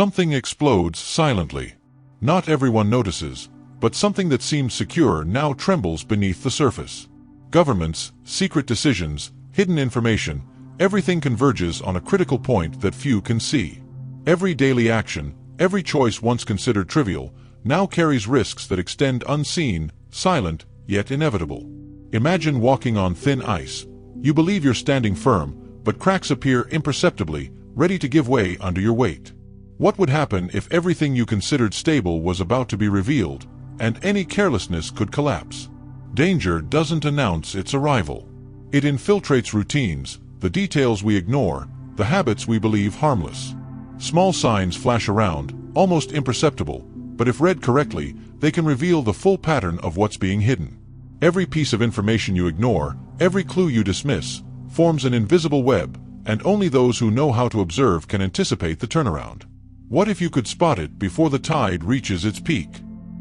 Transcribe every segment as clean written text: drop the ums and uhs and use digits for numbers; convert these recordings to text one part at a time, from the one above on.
Something explodes silently. Not everyone notices, but something that seemed secure now trembles beneath the surface. Governments, secret decisions, hidden information, everything converges on a critical point that few can see. Every daily action, every choice once considered trivial, now carries risks that extend unseen, silent, yet inevitable. Imagine walking on thin ice. You believe you're standing firm, but cracks appear imperceptibly, ready to give way under your weight. What would happen if everything you considered stable was about to be revealed, and any carelessness could collapse? Danger doesn't announce its arrival. It infiltrates routines, the details we ignore, the habits we believe harmless. Small signs flash around, almost imperceptible, but if read correctly, they can reveal the full pattern of what's being hidden. Every piece of information you ignore, every clue you dismiss, forms an invisible web, and only those who know how to observe can anticipate the turnaround. What if you could spot it before the tide reaches its peak?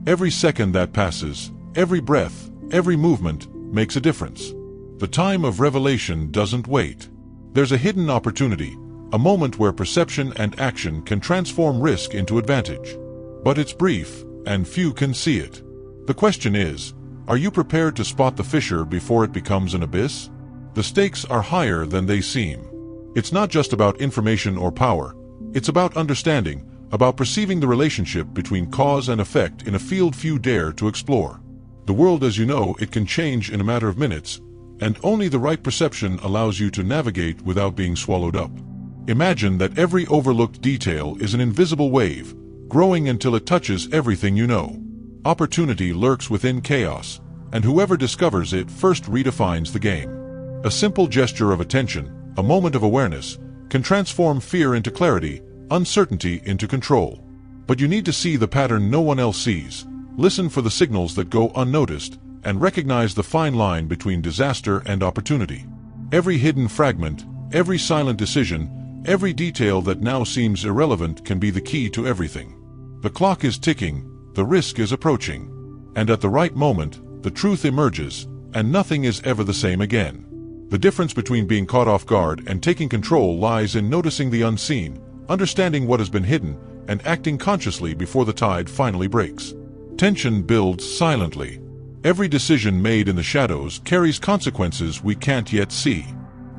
Every second that passes, every breath, every movement, makes a difference. The time of revelation doesn't wait. There's a hidden opportunity, a moment where perception and action can transform risk into advantage. But it's brief, and few can see it. The question is, are you prepared to spot the fissure before it becomes an abyss? The stakes are higher than they seem. It's not just about information or power. It's about understanding, about perceiving the relationship between cause and effect in a field few dare to explore. The world as you know it can change in a matter of minutes, and only the right perception allows you to navigate without being swallowed up. Imagine that every overlooked detail is an invisible wave, growing until it touches everything you know. Opportunity lurks within chaos, and whoever discovers it first redefines the game. A simple gesture of attention, a moment of awareness, can transform fear into clarity, uncertainty into control. But you need to see the pattern no one else sees, listen for the signals that go unnoticed, and recognize the fine line between disaster and opportunity. Every hidden fragment, every silent decision, every detail that now seems irrelevant can be the key to everything. The clock is ticking, the risk is approaching, and at the right moment, the truth emerges, and nothing is ever the same again. The difference between being caught off guard and taking control lies in noticing the unseen, understanding what has been hidden, and acting consciously before the tide finally breaks. Tension builds silently. Every decision made in the shadows carries consequences we can't yet see.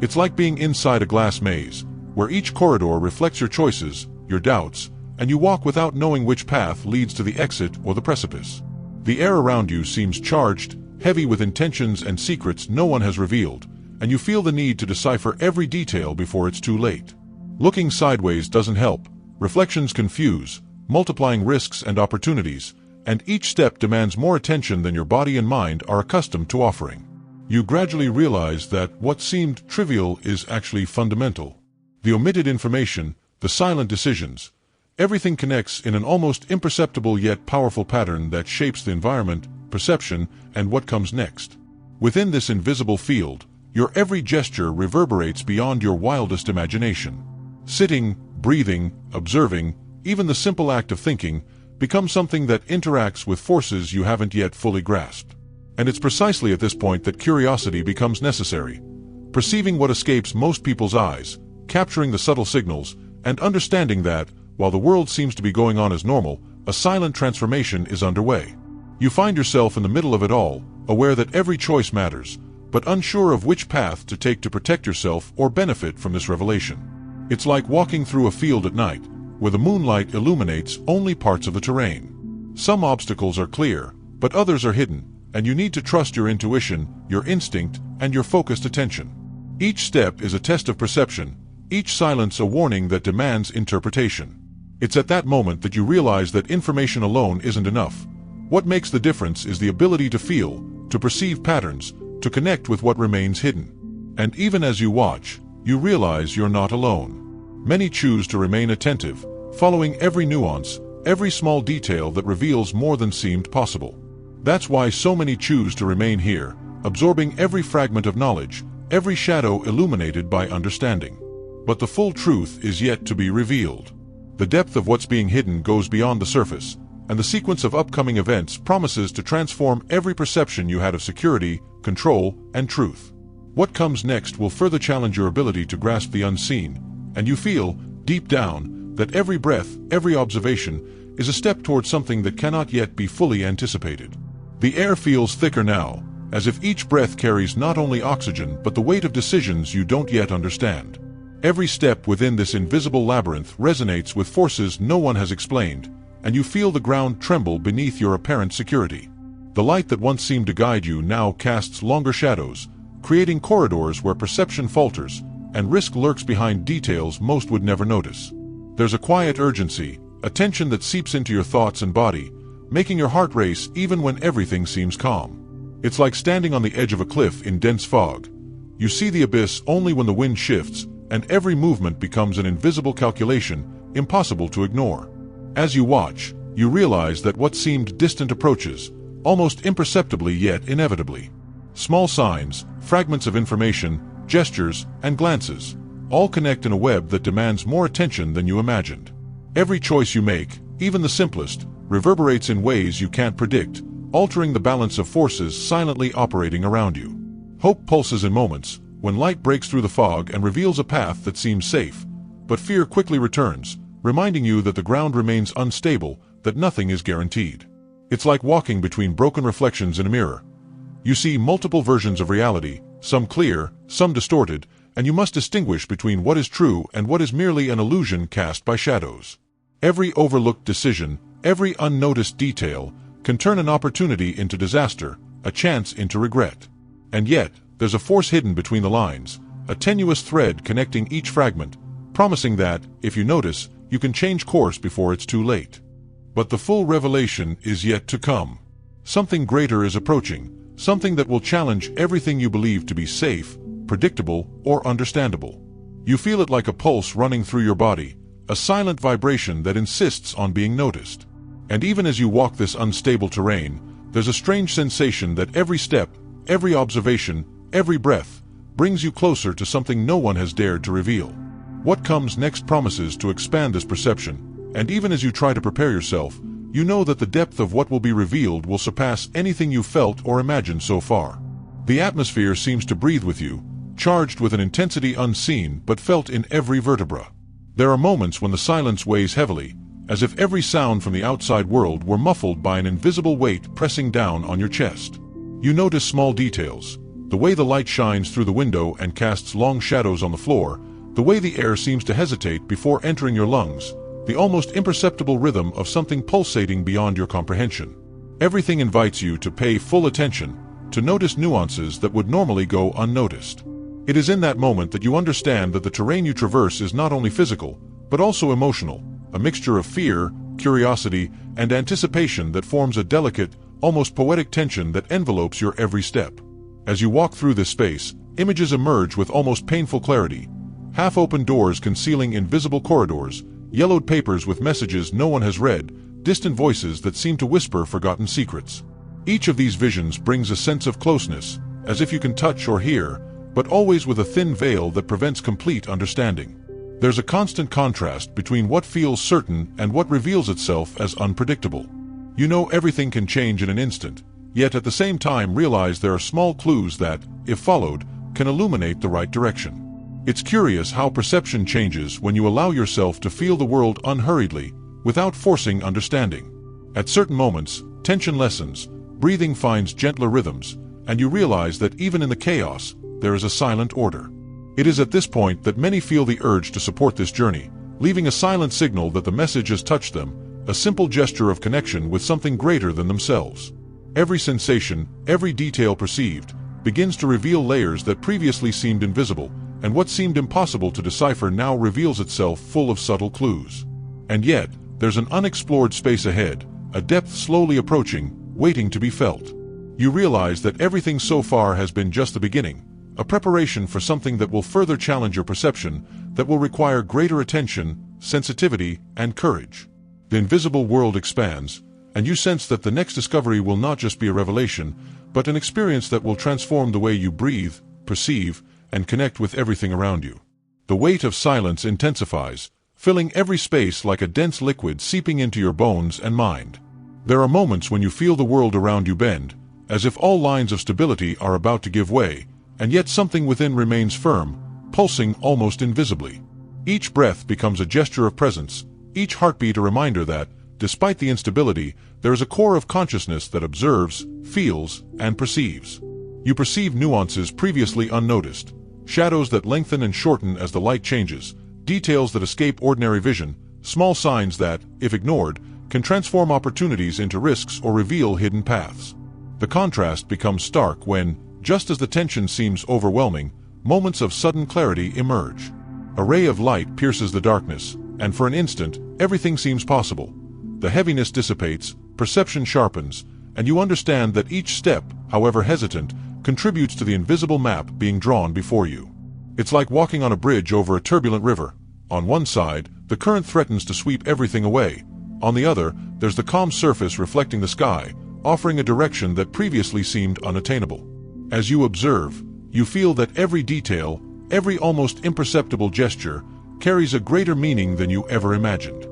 It's like being inside a glass maze, where each corridor reflects your choices, your doubts, and you walk without knowing which path leads to the exit or the precipice. The air around you seems charged, heavy with intentions and secrets no one has revealed, and you feel the need to decipher every detail before it's too late. Looking sideways doesn't help. Reflections confuse, multiplying risks and opportunities, and each step demands more attention than your body and mind are accustomed to offering. You gradually realize that what seemed trivial is actually fundamental. The omitted information, the silent decisions, everything connects in an almost imperceptible yet powerful pattern that shapes the environment, perception, and what comes next. Within this invisible field, your every gesture reverberates beyond your wildest imagination. Sitting, breathing, observing, even the simple act of thinking, becomes something that interacts with forces you haven't yet fully grasped. And it's precisely at this point that curiosity becomes necessary. Perceiving what escapes most people's eyes, capturing the subtle signals, and understanding that, while the world seems to be going on as normal, a silent transformation is underway. You find yourself in the middle of it all, aware that every choice matters, but unsure of which path to take to protect yourself or benefit from this revelation. It's like walking through a field at night, where the moonlight illuminates only parts of the terrain. Some obstacles are clear, but others are hidden, and you need to trust your intuition, your instinct, and your focused attention. Each step is a test of perception, each silence a warning that demands interpretation. It's at that moment that you realize that information alone isn't enough. What makes the difference is the ability to feel, to perceive patterns, to connect with what remains hidden. And even as you watch, you realize you're not alone. Many choose to remain attentive, following every nuance, every small detail that reveals more than seemed possible. That's why so many choose to remain here, absorbing every fragment of knowledge, every shadow illuminated by understanding. But the full truth is yet to be revealed. The depth of what's being hidden goes beyond the surface, and the sequence of upcoming events promises to transform every perception you had of security, control, and truth. What comes next will further challenge your ability to grasp the unseen, and you feel, deep down, that every breath, every observation, is a step toward something that cannot yet be fully anticipated. The air feels thicker now, as if each breath carries not only oxygen but the weight of decisions you don't yet understand. Every step within this invisible labyrinth resonates with forces no one has explained, and you feel the ground tremble beneath your apparent security. The light that once seemed to guide you now casts longer shadows, creating corridors where perception falters, and risk lurks behind details most would never notice. There's a quiet urgency, a tension that seeps into your thoughts and body, making your heart race even when everything seems calm. It's like standing on the edge of a cliff in dense fog. You see the abyss only when the wind shifts, and every movement becomes an invisible calculation, impossible to ignore. As you watch, you realize that what seemed distant approaches, almost imperceptibly yet inevitably. Small signs, fragments of information, gestures, and glances, all connect in a web that demands more attention than you imagined. Every choice you make, even the simplest, reverberates in ways you can't predict, altering the balance of forces silently operating around you. Hope pulses in moments, when light breaks through the fog and reveals a path that seems safe, but fear quickly returns, reminding you that the ground remains unstable, that nothing is guaranteed. It's like walking between broken reflections in a mirror. You see multiple versions of reality, some clear, some distorted, and you must distinguish between what is true and what is merely an illusion cast by shadows. Every overlooked decision, every unnoticed detail, can turn an opportunity into disaster, a chance into regret. And yet, there's a force hidden between the lines, a tenuous thread connecting each fragment, promising that, if you notice, you can change course before it's too late. But the full revelation is yet to come. Something greater is approaching, something that will challenge everything you believe to be safe, predictable, or understandable. You feel it like a pulse running through your body, a silent vibration that insists on being noticed. And even as you walk this unstable terrain, there's a strange sensation that every step, every observation, every breath, brings you closer to something no one has dared to reveal. What comes next promises to expand this perception, and even as you try to prepare yourself, you know that the depth of what will be revealed will surpass anything you felt or imagined so far. The atmosphere seems to breathe with you, charged with an intensity unseen but felt in every vertebra. There are moments when the silence weighs heavily, as if every sound from the outside world were muffled by an invisible weight pressing down on your chest. You notice small details, the way the light shines through the window and casts long shadows on the floor, the way the air seems to hesitate before entering your lungs, the almost imperceptible rhythm of something pulsating beyond your comprehension. Everything invites you to pay full attention, to notice nuances that would normally go unnoticed. It is in that moment that you understand that the terrain you traverse is not only physical, but also emotional, a mixture of fear, curiosity, and anticipation that forms a delicate, almost poetic tension that envelopes your every step. As you walk through this space, images emerge with almost painful clarity. Half-open doors concealing invisible corridors, yellowed papers with messages no one has read, distant voices that seem to whisper forgotten secrets. Each of these visions brings a sense of closeness, as if you can touch or hear, but always with a thin veil that prevents complete understanding. There's a constant contrast between what feels certain and what reveals itself as unpredictable. You know everything can change in an instant, yet at the same time realize there are small clues that, if followed, can illuminate the right direction. It's curious how perception changes when you allow yourself to feel the world unhurriedly, without forcing understanding. At certain moments, tension lessens, breathing finds gentler rhythms, and you realize that even in the chaos, there is a silent order. It is at this point that many feel the urge to support this journey, leaving a silent signal that the message has touched them, a simple gesture of connection with something greater than themselves. Every sensation, every detail perceived, begins to reveal layers that previously seemed invisible, and what seemed impossible to decipher now reveals itself full of subtle clues. And yet, there's an unexplored space ahead, a depth slowly approaching, waiting to be felt. You realize that everything so far has been just the beginning, a preparation for something that will further challenge your perception, that will require greater attention, sensitivity, and courage. The invisible world expands, and you sense that the next discovery will not just be a revelation, but an experience that will transform the way you breathe, perceive, and connect with everything around you. The weight of silence intensifies, filling every space like a dense liquid seeping into your bones and mind. There are moments when you feel the world around you bend, as if all lines of stability are about to give way, and yet something within remains firm, pulsing almost invisibly. Each breath becomes a gesture of presence, each heartbeat a reminder that, despite the instability, there is a core of consciousness that observes, feels, and perceives. You perceive nuances previously unnoticed, shadows that lengthen and shorten as the light changes, details that escape ordinary vision, small signs that, if ignored, can transform opportunities into risks or reveal hidden paths. The contrast becomes stark when, just as the tension seems overwhelming, moments of sudden clarity emerge. A ray of light pierces the darkness, and for an instant, everything seems possible. The heaviness dissipates, perception sharpens, and you understand that each step, however hesitant, contributes to the invisible map being drawn before you. It's like walking on a bridge over a turbulent river. On one side, the current threatens to sweep everything away. On the other, there's the calm surface reflecting the sky, offering a direction that previously seemed unattainable. As you observe, you feel that every detail, every almost imperceptible gesture, carries a greater meaning than you ever imagined.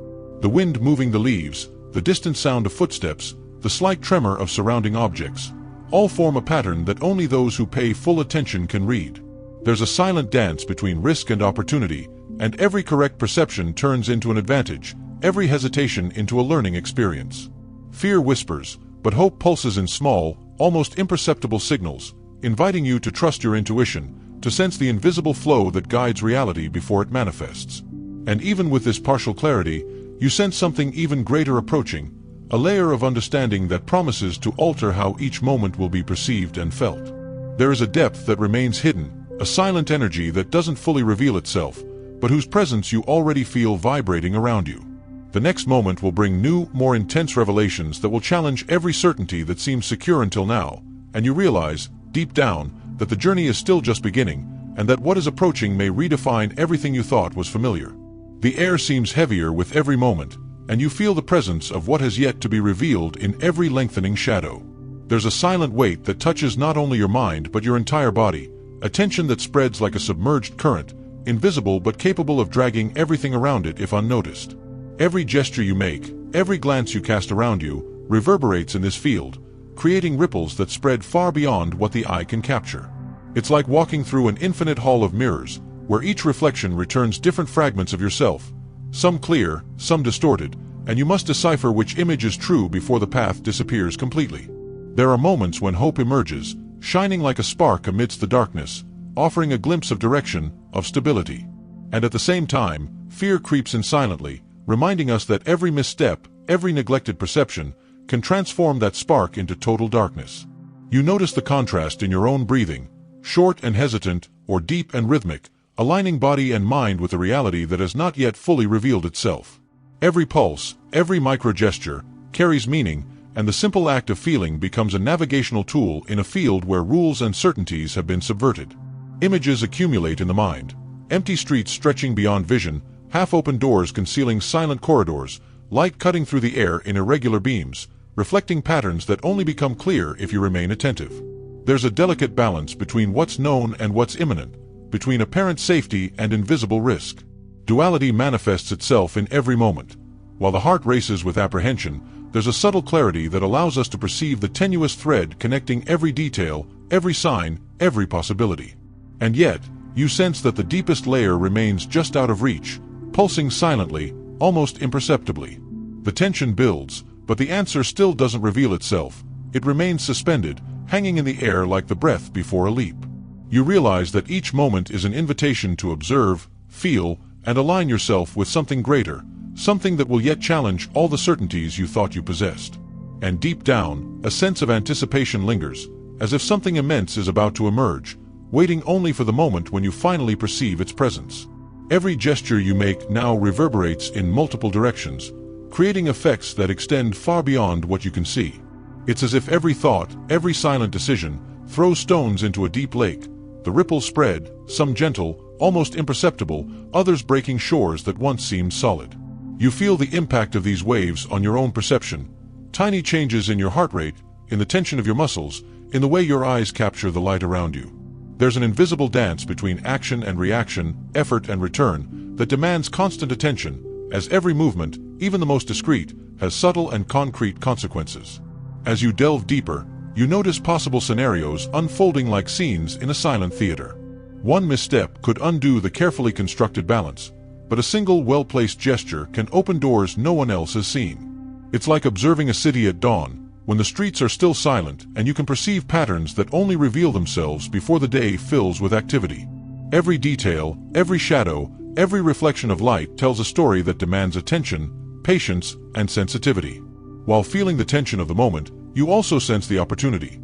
The wind moving the leaves, the distant sound of footsteps, the slight tremor of surrounding objects, all form a pattern that only those who pay full attention can read. There's a silent dance between risk and opportunity, and every correct perception turns into an advantage, every hesitation into a learning experience. Fear whispers, but hope pulses in small, almost imperceptible signals, inviting you to trust your intuition, to sense the invisible flow that guides reality before it manifests. And even with this partial clarity, you sense something even greater approaching, a layer of understanding that promises to alter how each moment will be perceived and felt. There is a depth that remains hidden, a silent energy that doesn't fully reveal itself, but whose presence you already feel vibrating around you. The next moment will bring new, more intense revelations that will challenge every certainty that seems secure until now, and you realize, deep down, that the journey is still just beginning, and that what is approaching may redefine everything you thought was familiar. The air seems heavier with every moment, and you feel the presence of what has yet to be revealed in every lengthening shadow. There's a silent weight that touches not only your mind but your entire body, a tension that spreads like a submerged current, invisible but capable of dragging everything around it if unnoticed. Every gesture you make, every glance you cast around you, reverberates in this field, creating ripples that spread far beyond what the eye can capture. It's like walking through an infinite hall of mirrors, where each reflection returns different fragments of yourself, some clear, some distorted, and you must decipher which image is true before the path disappears completely. There are moments when hope emerges, shining like a spark amidst the darkness, offering a glimpse of direction, of stability. And at the same time, fear creeps in silently, reminding us that every misstep, every neglected perception, can transform that spark into total darkness. You notice the contrast in your own breathing, short and hesitant, or deep and rhythmic, aligning body and mind with a reality that has not yet fully revealed itself. Every pulse, every micro-gesture, carries meaning, and the simple act of feeling becomes a navigational tool in a field where rules and certainties have been subverted. Images accumulate in the mind, empty streets stretching beyond vision, half-open doors concealing silent corridors, light cutting through the air in irregular beams, reflecting patterns that only become clear if you remain attentive. There's a delicate balance between what's known and what's imminent, between apparent safety and invisible risk. Duality manifests itself in every moment. While the heart races with apprehension, there's a subtle clarity that allows us to perceive the tenuous thread connecting every detail, every sign, every possibility. And yet, you sense that the deepest layer remains just out of reach, pulsing silently, almost imperceptibly. The tension builds, but the answer still doesn't reveal itself. It remains suspended, hanging in the air like the breath before a leap. You realize that each moment is an invitation to observe, feel, and align yourself with something greater, something that will yet challenge all the certainties you thought you possessed. And deep down, a sense of anticipation lingers, as if something immense is about to emerge, waiting only for the moment when you finally perceive its presence. Every gesture you make now reverberates in multiple directions, creating effects that extend far beyond what you can see. It's as if every thought, every silent decision, throws stones into a deep lake. The ripples spread, some gentle, almost imperceptible, others breaking shores that once seemed solid. You feel the impact of these waves on your own perception, tiny changes in your heart rate, in the tension of your muscles, in the way your eyes capture the light around you. There's an invisible dance between action and reaction, effort and return, that demands constant attention, as every movement, even the most discreet, has subtle and concrete consequences. As you delve deeper, you notice possible scenarios unfolding like scenes in a silent theater. One misstep could undo the carefully constructed balance, but a single well-placed gesture can open doors no one else has seen. It's like observing a city at dawn, when the streets are still silent and you can perceive patterns that only reveal themselves before the day fills with activity. Every detail, every shadow, every reflection of light tells a story that demands attention, patience, and sensitivity. While feeling the tension of the moment, you also sense the opportunity.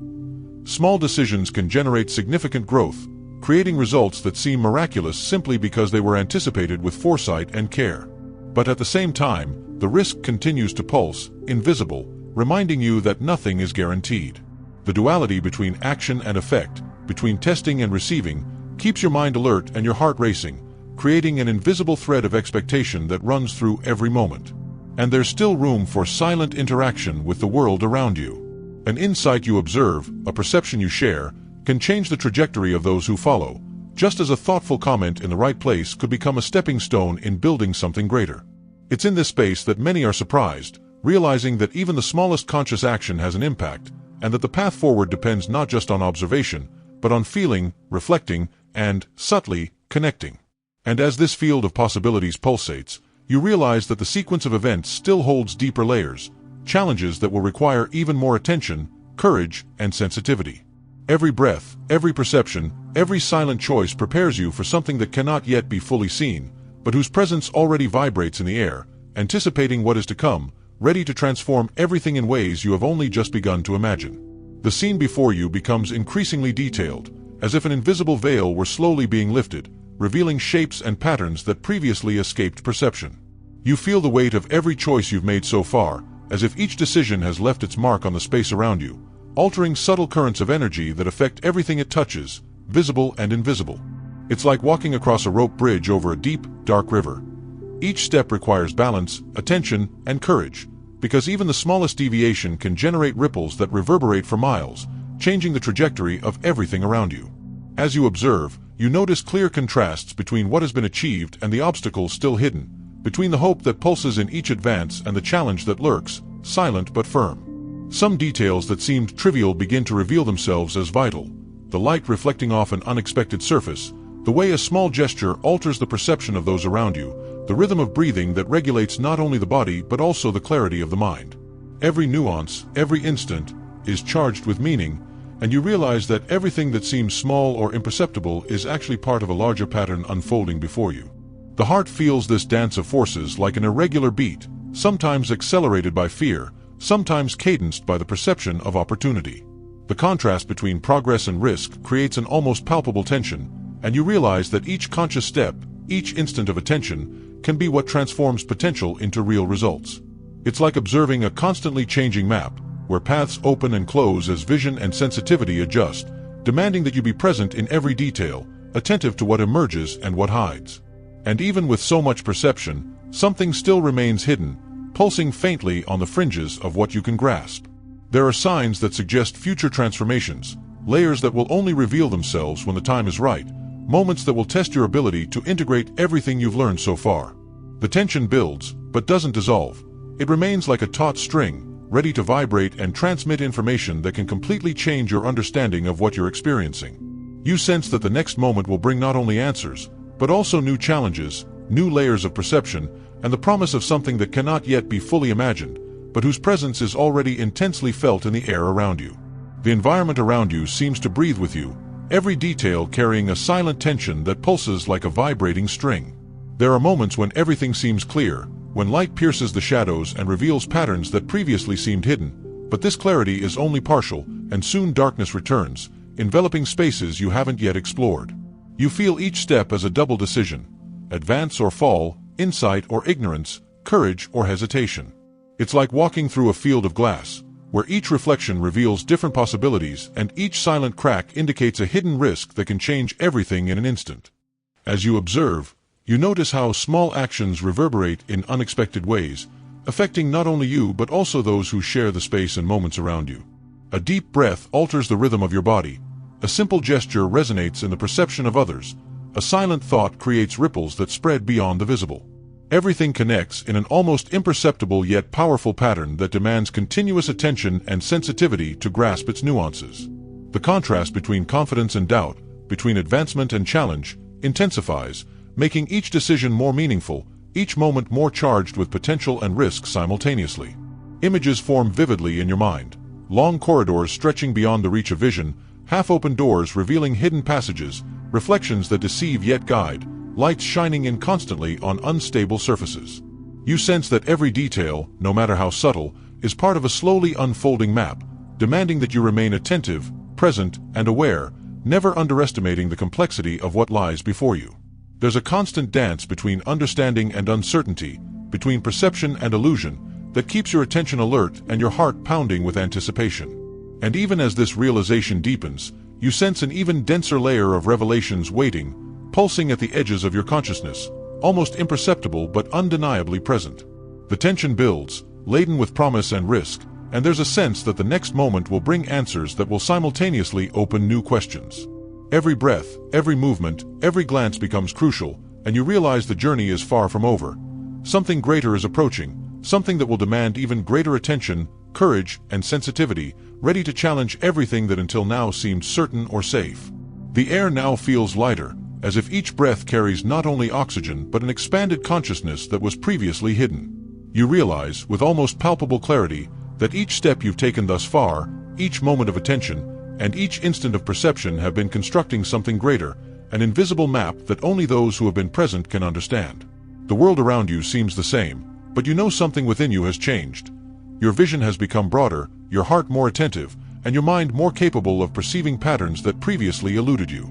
Small decisions can generate significant growth, creating results that seem miraculous simply because they were anticipated with foresight and care. But at the same time, the risk continues to pulse, invisible, reminding you that nothing is guaranteed. The duality between action and effect, between testing and receiving, keeps your mind alert and your heart racing, creating an invisible thread of expectation that runs through every moment. And there's still room for silent interaction with the world around you. An insight you observe, a perception you share, can change the trajectory of those who follow, just as a thoughtful comment in the right place could become a stepping stone in building something greater. It's in this space that many are surprised, realizing that even the smallest conscious action has an impact, and that the path forward depends not just on observation, but on feeling, reflecting, and, subtly, connecting. And as this field of possibilities pulsates, you realize that the sequence of events still holds deeper layers, challenges that will require even more attention, courage, and sensitivity. Every breath, every perception, every silent choice prepares you for something that cannot yet be fully seen, but whose presence already vibrates in the air, anticipating what is to come, ready to transform everything in ways you have only just begun to imagine. The scene before you becomes increasingly detailed, as if an invisible veil were slowly being lifted, revealing shapes and patterns that previously escaped perception. You feel the weight of every choice you've made so far, as if each decision has left its mark on the space around you, altering subtle currents of energy that affect everything it touches, visible and invisible. It's like walking across a rope bridge over a deep, dark river. Each step requires balance, attention, and courage, because even the smallest deviation can generate ripples that reverberate for miles, changing the trajectory of everything around you. As you observe, you notice clear contrasts between what has been achieved and the obstacles still hidden, between the hope that pulses in each advance and the challenge that lurks, silent but firm. Some details that seemed trivial begin to reveal themselves as vital: the light reflecting off an unexpected surface, the way a small gesture alters the perception of those around you, the rhythm of breathing that regulates not only the body but also the clarity of the mind. Every nuance, every instant, is charged with meaning, and you realize that everything that seems small or imperceptible is actually part of a larger pattern unfolding before you. The heart feels this dance of forces like an irregular beat, sometimes accelerated by fear, sometimes cadenced by the perception of opportunity. The contrast between progress and risk creates an almost palpable tension, and you realize that each conscious step, each instant of attention, can be what transforms potential into real results. It's like observing a constantly changing map, where paths open and close as vision and sensitivity adjust, demanding that you be present in every detail, attentive to what emerges and what hides. And even with so much perception, something still remains hidden, pulsing faintly on the fringes of what you can grasp. There are signs that suggest future transformations, layers that will only reveal themselves when the time is right, moments that will test your ability to integrate everything you've learned so far. The tension builds, but doesn't dissolve. It remains like a taut string, ready to vibrate and transmit information that can completely change your understanding of what you're experiencing. You sense that the next moment will bring not only answers, but also new challenges, new layers of perception, and the promise of something that cannot yet be fully imagined, but whose presence is already intensely felt in the air around you. The environment around you seems to breathe with you, every detail carrying a silent tension that pulses like a vibrating string. There are moments when everything seems clear, when light pierces the shadows and reveals patterns that previously seemed hidden, but this clarity is only partial, and soon darkness returns, enveloping spaces you haven't yet explored. You feel each step as a double decision: advance or fall, insight or ignorance, courage or hesitation. It's like walking through a field of glass, where each reflection reveals different possibilities and each silent crack indicates a hidden risk that can change everything in an instant. As you observe, you notice how small actions reverberate in unexpected ways, affecting not only you but also those who share the space and moments around you. A deep breath alters the rhythm of your body. A simple gesture resonates in the perception of others. A silent thought creates ripples that spread beyond the visible. Everything connects in an almost imperceptible yet powerful pattern that demands continuous attention and sensitivity to grasp its nuances. The contrast between confidence and doubt, between advancement and challenge, intensifies, making each decision more meaningful, each moment more charged with potential and risk simultaneously. Images form vividly in your mind. Long corridors stretching beyond the reach of vision, half-open doors revealing hidden passages, reflections that deceive yet guide, lights shining in constantly on unstable surfaces. You sense that every detail, no matter how subtle, is part of a slowly unfolding map, demanding that you remain attentive, present, and aware, never underestimating the complexity of what lies before you. There's a constant dance between understanding and uncertainty, between perception and illusion, that keeps your attention alert and your heart pounding with anticipation. And even as this realization deepens, you sense an even denser layer of revelations waiting, pulsing at the edges of your consciousness, almost imperceptible but undeniably present. The tension builds, laden with promise and risk, and there's a sense that the next moment will bring answers that will simultaneously open new questions. Every breath, every movement, every glance becomes crucial, and you realize the journey is far from over. Something greater is approaching, something that will demand even greater attention, courage, and sensitivity, ready to challenge everything that until now seemed certain or safe. The air now feels lighter, as if each breath carries not only oxygen but an expanded consciousness that was previously hidden. You realize, with almost palpable clarity, that each step you've taken thus far, each moment of attention, and each instant of perception have been constructing something greater, an invisible map that only those who have been present can understand. The world around you seems the same, but you know something within you has changed. Your vision has become broader, your heart more attentive, and your mind more capable of perceiving patterns that previously eluded you.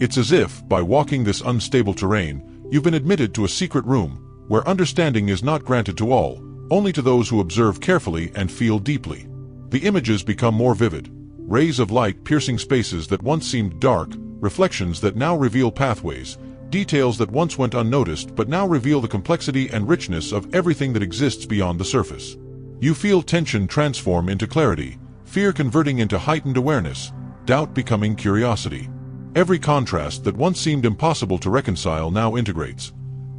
It's as if, by walking this unstable terrain, you've been admitted to a secret room, where understanding is not granted to all, only to those who observe carefully and feel deeply. The images become more vivid. Rays of light piercing spaces that once seemed dark, reflections that now reveal pathways, details that once went unnoticed but now reveal the complexity and richness of everything that exists beyond the surface. You feel tension transform into clarity, fear converting into heightened awareness, doubt becoming curiosity. Every contrast that once seemed impossible to reconcile now integrates.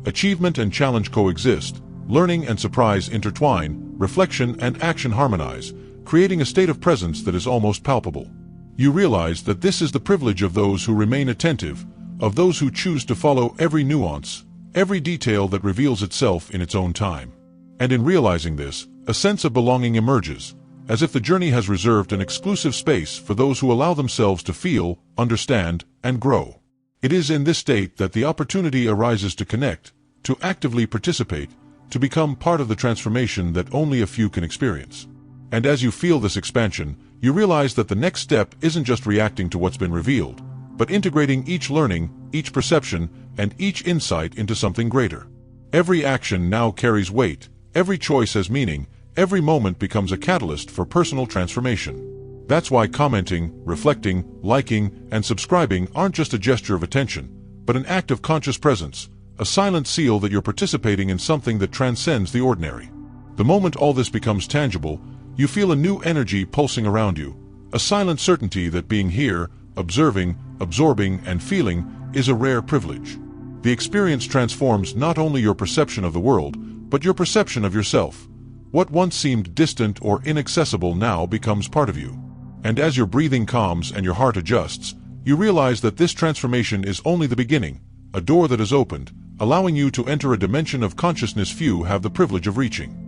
Achievement and challenge coexist, learning and surprise intertwine, reflection and action harmonize, creating a state of presence that is almost palpable. You realize that this is the privilege of those who remain attentive, of those who choose to follow every nuance, every detail that reveals itself in its own time. And in realizing this, a sense of belonging emerges, as if the journey has reserved an exclusive space for those who allow themselves to feel, understand, and grow. It is in this state that the opportunity arises to connect, to actively participate, to become part of the transformation that only a few can experience. And as you feel this expansion, you realize that the next step isn't just reacting to what's been revealed, but integrating each learning, each perception, and each insight into something greater. Every action now carries weight, every choice has meaning, every moment becomes a catalyst for personal transformation. That's why commenting, reflecting, liking, and subscribing aren't just a gesture of attention, but an act of conscious presence, a silent seal that you're participating in something that transcends the ordinary. The moment all this becomes tangible, you feel a new energy pulsing around you, a silent certainty that being here, observing, absorbing, and feeling is a rare privilege. The experience transforms not only your perception of the world, but your perception of yourself. What once seemed distant or inaccessible now becomes part of you. And as your breathing calms and your heart adjusts, you realize that this transformation is only the beginning, a door that is opened, allowing you to enter a dimension of consciousness few have the privilege of reaching.